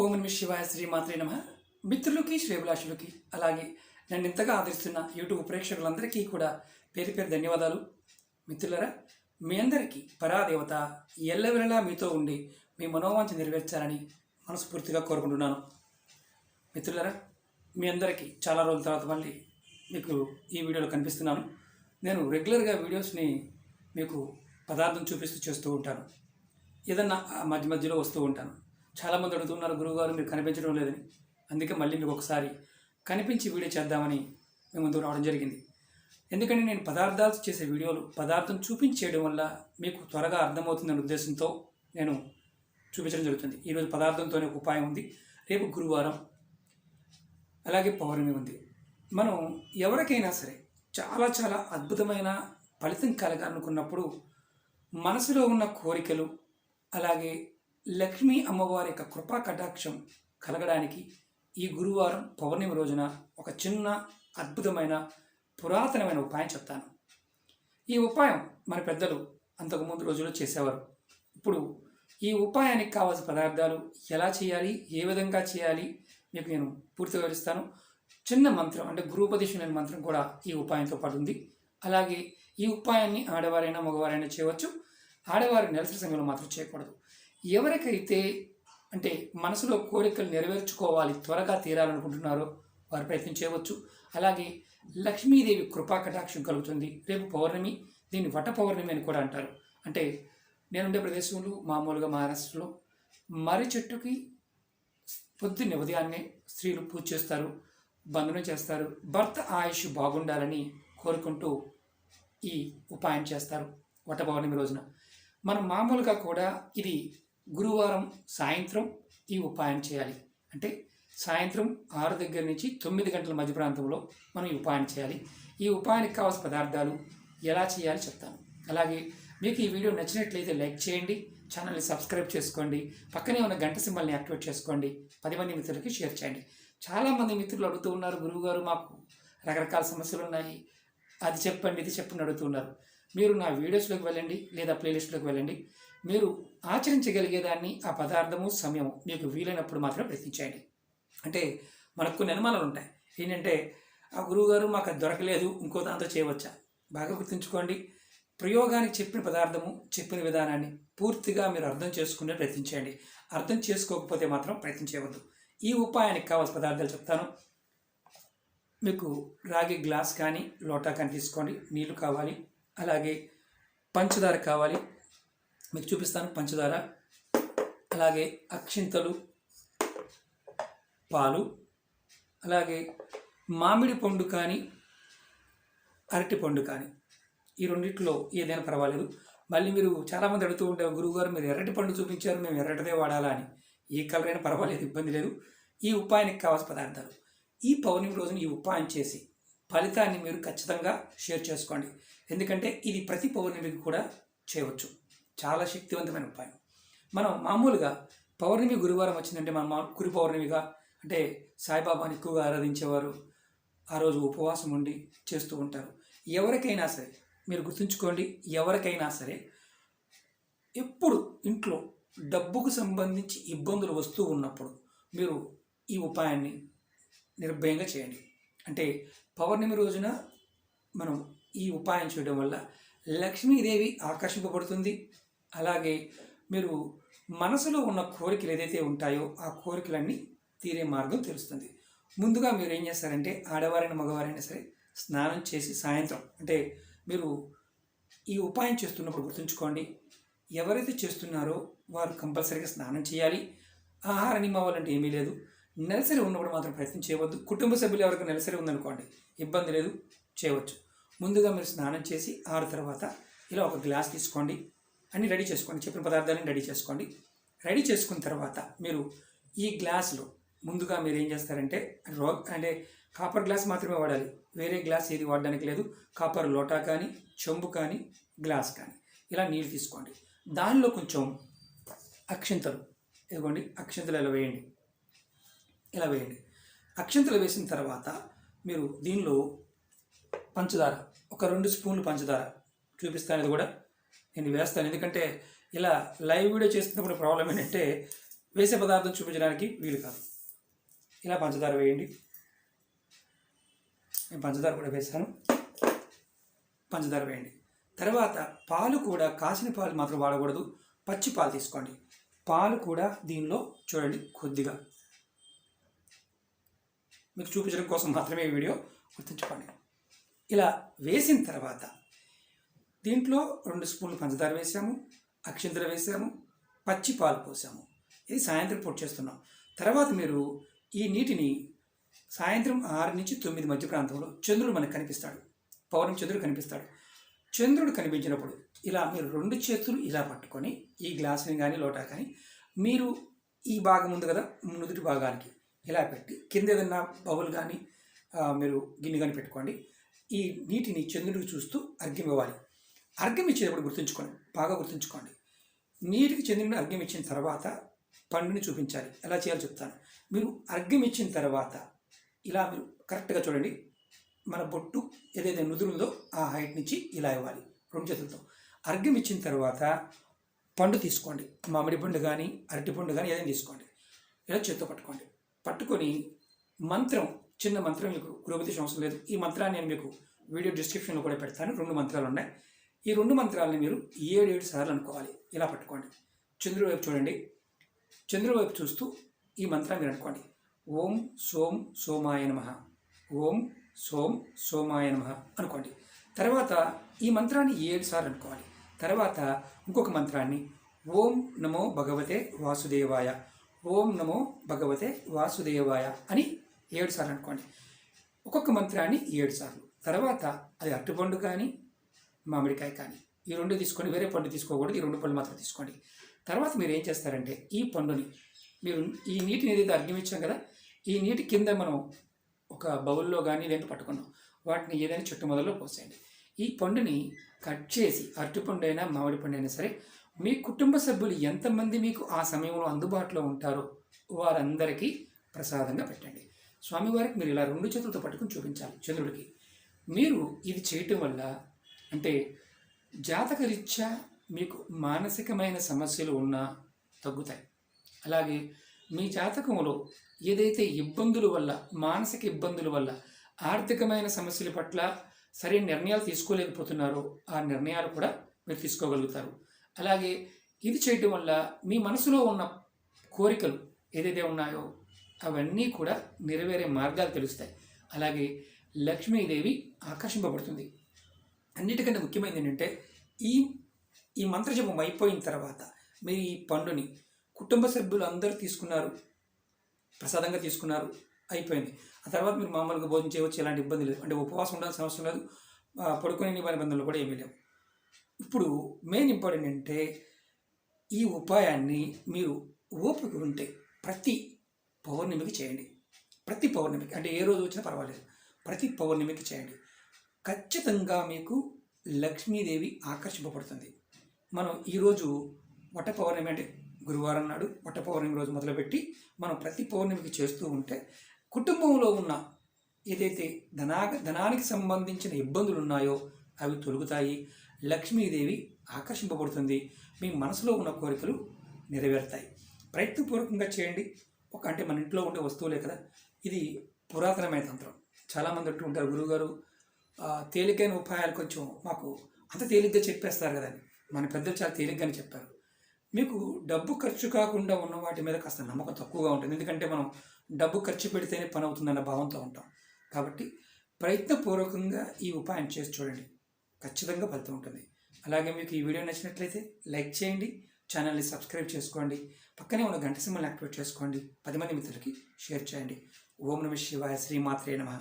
ఓం నమః శివాయ శ్రీమాత్రే నమః. మిత్రులకి శ్రేభిలాషులకి అలాగే నన్ను ఇంతగా ఆదరిస్తున్న యూట్యూబ్ ప్రేక్షకులందరికీ కూడా పేరు పేరు ధన్యవాదాలు. మిత్రులరా, మీ అందరికీ పరాదేవత ఎల్లవెల్లలా మీతో ఉండి మీ మనోవాంఛ నెరవేర్చాలని మనస్ఫూర్తిగా కోరుకుంటున్నాను. మిత్రులరా, మీ అందరికీ చాలా రోజుల తర్వాత మళ్ళీ మీకు ఈ వీడియోలో కనిపిస్తున్నాను. నేను రెగ్యులర్గా వీడియోస్ని మీకు పదార్థం చూపిస్తూ చేస్తూ ఉంటాను. ఏదన్నా మధ్య మధ్యలో వస్తూ ఉంటాను. చాలామంది అడుగుతున్నారు, గురువుగారు మీరు కనిపించడం లేదని. అందుకే మళ్ళీ మీకు ఒకసారి కనిపించి వీడియో చేద్దామని మీ ముందు రావడం జరిగింది. ఎందుకంటే నేను పదార్థాలు చేసే వీడియోలు పదార్థం చూపించేయడం వల్ల మీకు త్వరగా అర్థమవుతుందనే ఉద్దేశంతో నేను చూపించడం జరుగుతుంది. ఈరోజు పదార్థంతోనే ఒక ఉపాయం ఉంది. రేపు గురువారం, అలాగే పౌర్ణమి ఉంది. మనం ఎవరికైనా సరే చాలా చాలా అద్భుతమైన ఫలితం కలగాలనుకున్నప్పుడు మనసులో ఉన్న కోరికలు, అలాగే లక్ష్మీ అమ్మవారి యొక్క కృపా కటాక్షం కలగడానికి ఈ గురువారం పౌర్ణమి రోజున ఒక చిన్న అద్భుతమైన పురాతనమైన ఉపాయం చెప్తాను. ఈ ఉపాయం మన పెద్దలు అంతకుముందు రోజుల్లో చేసేవారు. ఇప్పుడు ఈ ఉపాయానికి కావాల్సిన పదార్థాలు ఎలా చేయాలి, ఏ విధంగా చేయాలి మీకు నేను పూర్తిగా వివరిస్తాను. చిన్న మంత్రం అంటే గురూపదేశం అనే మంత్రం కూడా ఈ ఉపాయంతో పాటు ఉంది. అలాగే ఈ ఉపాయాన్ని ఆడవారైనా మగవారైనా చేయవచ్చు. ఆడవారు నెలసరి సమయంలో మాత్రం చేయకూడదు. ఎవరికైతే అంటే మనసులో కోరికలు నెరవేర్చుకోవాలి, త్వరగా తీరాలనుకుంటున్నారో వారు ప్రయత్నం చేయవచ్చు. అలాగే లక్ష్మీదేవి కృపా కటాక్షం కలుగుతుంది. రేపు పౌర్ణమి, దీన్ని వట పౌర్ణమి అని కూడా అంటారు. అంటే నేనుండే ప్రదేశంలో మామూలుగా మహారాష్ట్రలో మర్రి చెట్టుకి పొద్దున్నే ఉదయాన్నే స్త్రీలు పూజ చేస్తారు, బంధనం చేస్తారు. భర్త ఆయుష్ బాగుండాలని కోరుకుంటూ ఈ ఉపాయం చేస్తారు వట పౌర్ణమి రోజున. మనం మామూలుగా కూడా ఇది గురువారం సాయంత్రం ఈ ఉపాయం చేయాలి. అంటే సాయంత్రం 6 దగ్గర నుంచి 9 గంటల మధ్య ప్రాంతంలో మనం ఈ ఉపాయం చేయాలి. ఈ ఉపాయానికి కావాల్సిన పదార్థాలు ఎలా చేయాలి చెప్తాను. అలాగే మీకు ఈ వీడియో నచ్చినట్లయితే లైక్ చేయండి, ఛానల్ని సబ్స్క్రైబ్ చేసుకోండి, పక్కనే ఉన్న గంట సింబల్ని యాక్టివేట్ చేసుకోండి, 10 మంది మిత్రులకి షేర్ చేయండి. చాలామంది మిత్రులు అడుగుతూ ఉన్నారు, గురువుగారు మాకు రకరకాల సమస్యలు ఉన్నాయి, అది చెప్పండి ఇది చెప్పండి అడుగుతున్నారు. మీరు నా వీడియోస్లోకి వెళ్ళండి లేదా ప్లేలిస్ట్లోకి వెళ్ళండి. మీరు ఆచరించగలిగేదాన్ని ఆ పదార్థము సమయము మీకు వీలైనప్పుడు మాత్రం ప్రయత్నించండి. అంటే మనకు కొన్ని అనుమానాలు ఉంటాయి. ఏంటంటే ఆ గురువుగారు మాకు అది దొరకలేదు, ఇంకో దాంతో చేయవచ్చా? బాగా గుర్తుంచుకోండి, ప్రయోగానికి చెప్పిన పదార్థము చెప్పిన విధానాన్ని పూర్తిగా మీరు అర్థం చేసుకునే ప్రయత్నించండి. అర్థం చేసుకోకపోతే మాత్రం ప్రయత్నం చేయవద్దు. ఈ ఉపాయానికి కావాల్సిన పదార్థాలు చెప్తాను. మీకు రాగి గ్లాస్ కానీ లోటా కానీ తీసుకోండి. నీళ్లు కావాలి, అలాగే పంచదార కావాలి, మీకు చూపిస్తాను. పంచదార, అలాగే అక్షింతలు, పాలు, అలాగే మామిడి పండు కానీ అరటి పండు కానీ, ఈ రెండిట్లో ఏదైనా పర్వాలేదు. మళ్ళీ మీరు చాలామంది అడుగుతూ ఉంటారు, గురువుగారు మీరు ఎర్రటి పండు చూపించారు, మేము ఎర్రటిదే వాడాలా అని. ఏ కలర్ అయినా పర్వాలేదు, ఇబ్బంది లేదు. ఈ ఉపాయానికి కావాల్సిన పదార్థాలు. ఈ పౌర్ణమి రోజున ఈ ఉపాయం చేసి ఫలితాన్ని మీరు ఖచ్చితంగా షేర్ చేసుకోండి. ఎందుకంటే ఇది ప్రతి పౌర్ణమికి కూడా చేయవచ్చు. చాలా శక్తివంతమైన ఉపాయం. మనం మామూలుగా పౌర్ణమి గురువారం వచ్చిందంటే మనం గురు పౌర్ణమిగా అంటే సాయిబాబాని ఎక్కువగా ఆరాధించేవారు ఆ రోజు ఉపవాసం ఉండి చేస్తూ ఉంటారు. ఎవరికైనా సరే మీరు గుర్తుంచుకోండి, ఎవరికైనా సరే ఎప్పుడు ఇంట్లో డబ్బుకు సంబంధించి ఇబ్బందులు వస్తూ ఉన్నప్పుడు మీరు ఈ ఉపాయాన్ని నిర్భయంగా చేయండి. అంటే పౌర్ణమి రోజున మనం ఈ ఉపాయం చేయడం వల్ల లక్ష్మీదేవి ఆకర్షింపబడుతుంది. అలాగే మీరు మనసులో ఉన్న కోరికలు ఏదైతే ఉంటాయో ఆ కోరికలన్నీ తీరే మార్గం తెలుస్తుంది. ముందుగా మీరు ఏం చేస్తారంటే ఆడవారైనా మగవారైనా సరే స్నానం చేసి సాయంత్రం అంటే మీరు ఈ ఉపాయం చేస్తున్నప్పుడు గుర్తుంచుకోండి, ఎవరైతే చేస్తున్నారో వారు కంపల్సరీగా స్నానం చేయాలి. ఆహార నియమాలు అంటే ఏమీ లేదు. నెలసరి ఉన్నప్పుడు మాత్రం ప్రయత్నం చేయవద్దు. కుటుంబ సభ్యులు ఎవరికి నెలసరి ఉందనుకోండి, ఇబ్బంది లేదు, చేయవచ్చు. ముందుగా మీరు స్నానం చేసి తర్వాత ఇలా ఒక గ్లాస్ తీసుకోండి, అన్నీ రెడీ చేసుకోండి, చెప్పిన పదార్థాలను రెడీ చేసుకోండి. రెడీ చేసుకున్న తర్వాత మీరు ఈ గ్లాసులో ముందుగా మీరు ఏం చేస్తారంటే అంటే కాపర్ గ్లాస్ మాత్రమే వాడాలి, వేరే గ్లాస్ ఏది వాడడానికి లేదు. కాపర్ లోటా కానీ చెంబు కానీ గ్లాస్ కానీ ఇలా నీళ్ళు తీసుకోండి. దానిలో కొంచెం అక్షింతలు ఇదిగోండి, అక్షింతలు ఇలా వేయండి, ఇలా వేయండి. అక్షింతలు వేసిన తర్వాత మీరు దీనిలో పంచదార ఒక 2 స్పూన్లు పంచదార చూపిస్తాను. ఇది కూడా నేను వేస్తాను, ఎందుకంటే ఇలా లైవ్ వీడియో చేస్తున్నప్పుడు ప్రాబ్లం ఏంటంటే వేసే పదార్థం చూపించడానికి వీలు కాదు. ఇలా పంచదార వేయండి. నేను పంచదార కూడా వేసాను. పంచదార వేయండి. తర్వాత పాలు కూడా కాసిన పాలు మాత్రం వాడకూడదు, పచ్చి పాలు తీసుకోండి. పాలు కూడా దీనిలో చూడండి కొద్దిగా, మీకు చూపించడం కోసం మాత్రమే ఈ వీడియో, గుర్తుంచుకోండి. ఇలా వేసిన తర్వాత దీంట్లో 2 స్పూన్లు పంచదార వేసాము, అక్షింతలు వేసాము, పచ్చి పాలు పోసాము. ఇది సాయంత్రం పూట చేస్తున్నాం. తర్వాత మీరు ఈ నీటిని సాయంత్రం 6 నుంచి 9 మధ్య ప్రాంతంలో చంద్రుడు మనకు కనిపిస్తాడు, పౌర్ణమి చంద్రుడు కనిపిస్తాడు. చంద్రుడు కనిపించినప్పుడు ఇలా మీరు 2 చేతులు ఇలా పట్టుకొని ఈ గ్లాసుని కానీ లోటా కానీ మీరు ఈ భాగం ఉంది కదా నుదుటి భాగానికి ఇలా పెట్టి కింద ఏదన్నా బౌల్ కానీ మీరు గిన్నె కానీ పెట్టుకోండి. ఈ నీటిని చంద్రుడికి చూస్తూ అర్ఘ్యం ఇవ్వాలి. అర్ఘ్యం ఇచ్చేటప్పుడు గుర్తుంచుకోండి, బాగా గుర్తుంచుకోండి. నీటికి చంద్రుడిని అర్ఘ్యం ఇచ్చిన తర్వాత పండుని చూపించాలి. ఎలా చేయాలో చెప్తాను. మీరు అర్ఘ్యం ఇచ్చిన తర్వాత ఇలా మీరు కరెక్ట్గా చూడండి, మన బొట్టు ఏదైతే నుదురుందో ఆ హైట్ నుంచి ఇలా ఇవ్వాలి 2 చేతులతో. అర్ఘ్యం ఇచ్చిన తర్వాత పండు తీసుకోండి, మామిడి పండు కానీ అరటి పండు కానీ ఏదైనా తీసుకోండి. ఇలా చేత్తో పట్టుకోండి. పట్టుకొని మంత్రం, చిన్న మంత్రం, మీకు గృహోపదేశం అవసరం లేదు. ఈ మంత్రాన్ని నేను మీకు వీడియో డిస్క్రిప్షన్లో కూడా పెడతాను. 2 మంత్రాలు ఉన్నాయి. ఈ 2 మంత్రాలని మీరు 7 సార్లు అనుకోవాలి. ఇలా పట్టుకోండి. చంద్రుడి వైపు చూడండి. చంద్రుడి వైపు చూస్తూ ఈ మంత్రాన్ని మీరు అనుకోండి. ఓం సోం సోమాయ నమః, ఓం సోం సోమాయ నమః అనుకోండి. తర్వాత ఈ మంత్రాన్ని 7 సార్లు అనుకోవాలి. తర్వాత ఇంకొక మంత్రాన్ని ఓం నమో భగవతే వాసుదేవాయ, ఓం నమో భగవతే వాసుదేవాయ అని 7 సార్లు అనుకోండి. ఒక్కొక్క మంత్రాన్ని 7 సార్లు. తర్వాత అది అరటిపండు కానీ మామిడికాయ కానీ ఈ 2 తీసుకొని, వేరే పండు తీసుకోకూడదు, ఈ 2 పళ్ళు మాత్రం తీసుకోండి. తర్వాత మీరు ఏం చేస్తారంటే ఈ పండుని మీరు ఈ నీటిని ఏదైతే అర్ఘ్యం ఇచ్చాం కదా, ఈ నీటి కింద మనం ఒక బౌల్లో కానీ ఇదేంటి పట్టుకున్నాం, వాటిని ఏదైనా చెట్టు మొదల్లో పోసేయండి. ఈ పండుని కట్ చేసి, అరటిపండు అయినా మామిడి పండు అయినా సరే, మీ కుటుంబ సభ్యులు ఎంతమంది మీకు ఆ సమయంలో అందుబాటులో ఉంటారో వారందరికీ ప్రసాదంగా పెట్టండి. స్వామివారికి మీరు ఇలా 2 చేతులతో పట్టుకుని చూపించాలి చంద్రుడికి. మీరు ఇది చేయటం వల్ల అంటే జాతకరీత్యా మీకు మానసికమైన సమస్యలు ఉన్నా తగ్గుతాయి. అలాగే మీ జాతకంలో ఏదైతే ఇబ్బందుల వల్ల, మానసిక ఇబ్బందుల వల్ల, ఆర్థికమైన సమస్యల పట్ల సరైన నిర్ణయాలు తీసుకోలేకపోతున్నారో ఆ నిర్ణయాలు కూడా మీరు తీసుకోగలుగుతారు. అలాగే ఇది చేయటం వల్ల మీ మనసులో ఉన్న కోరికలు ఏదైతే ఉన్నాయో అవన్నీ కూడా నెరవేరే మార్గాలు తెలుస్తాయి. అలాగే లక్ష్మీదేవి ఆకర్షింపబడుతుంది. అన్నిటికంటే ముఖ్యమైనది ఏంటంటే ఈ మంత్రజపం అయిపోయిన తర్వాత మీరు ఈ పండుని కుటుంబ సభ్యులు అందరూ తీసుకున్నారు, ప్రసాదంగా తీసుకున్నారు, అయిపోయింది. ఆ తర్వాత మీరు మామూలుగా భోజనం చేయవచ్చు, ఎలాంటి ఇబ్బంది లేదు. అంటే ఉపవాసం ఉండాల్సిన అవసరం లేదు, పడుకునే నిబంధనలు కూడా ఏమీ లేవు. ఇప్పుడు మెయిన్ ఇంపార్టెంట్ అంటే ఈ ఉపాయాన్ని మీరు ఓపిక ఉంటే ప్రతి పౌర్ణమికి చేయండి. ప్రతి పౌర్ణమికి అంటే ఏ రోజు వచ్చినా పర్వాలేదు, ప్రతి పౌర్ణమికి చేయండి. ఖచ్చితంగా మీకు లక్ష్మీదేవి ఆకర్షింపబడుతుంది. మనం ఈరోజు వట పౌర్ణమి అంటే గురువారం నాడు వట పౌర్ణమి రోజు మొదలుపెట్టి మనం ప్రతి పౌర్ణమికి చేస్తూ ఉంటే కుటుంబంలో ఉన్న ఏదైతే ధనానికి సంబంధించిన ఇబ్బందులు ఉన్నాయో అవి తొలుగుతాయి. లక్ష్మీదేవి ఆకర్షింపబడుతుంది. మీ మనసులో ఉన్న కోరికలు నెరవేరుతాయి. ప్రయత్నపూర్వకంగా చేయండి. అంటే మన ఇంట్లో ఉండే వస్తువులే కదా. ఇది పురాతనమైన తంత్రం. చాలామంది అంటూ ఉంటారు, గురువుగారు తేలికైన ఉపాయాలు కొంచెం మాకు అంత తేలిగ్గా చెప్పేస్తారు కదండి. మన పెద్దలు చాలా తేలిగ్గానే చెప్పారు. మీకు డబ్బు ఖర్చు కాకుండా ఉన్న వాటి మీద కాస్త నమ్మకం తక్కువగా ఉంటుంది. ఎందుకంటే మనం డబ్బు ఖర్చు పెడితేనే పని అవుతుందన్న భావంతో ఉంటాం. కాబట్టి ప్రయత్నపూర్వకంగా ఈ ఉపాయం చేసి చూడండి, ఖచ్చితంగా ఫలితం ఉంటుంది. అలాగే మీకు ఈ వీడియో నచ్చినట్లయితే లైక్ చేయండి, ఛానల్ని సబ్స్క్రైబ్ చేసుకోండి, పక్కనే ఉన్న గంట సింబల్ని యాక్టివేట్ చేసుకోండి, 10 మంది మిత్రులకి షేర్ చేయండి. ఓం నమః శివాయ, శ్రీమాత్రే నమః.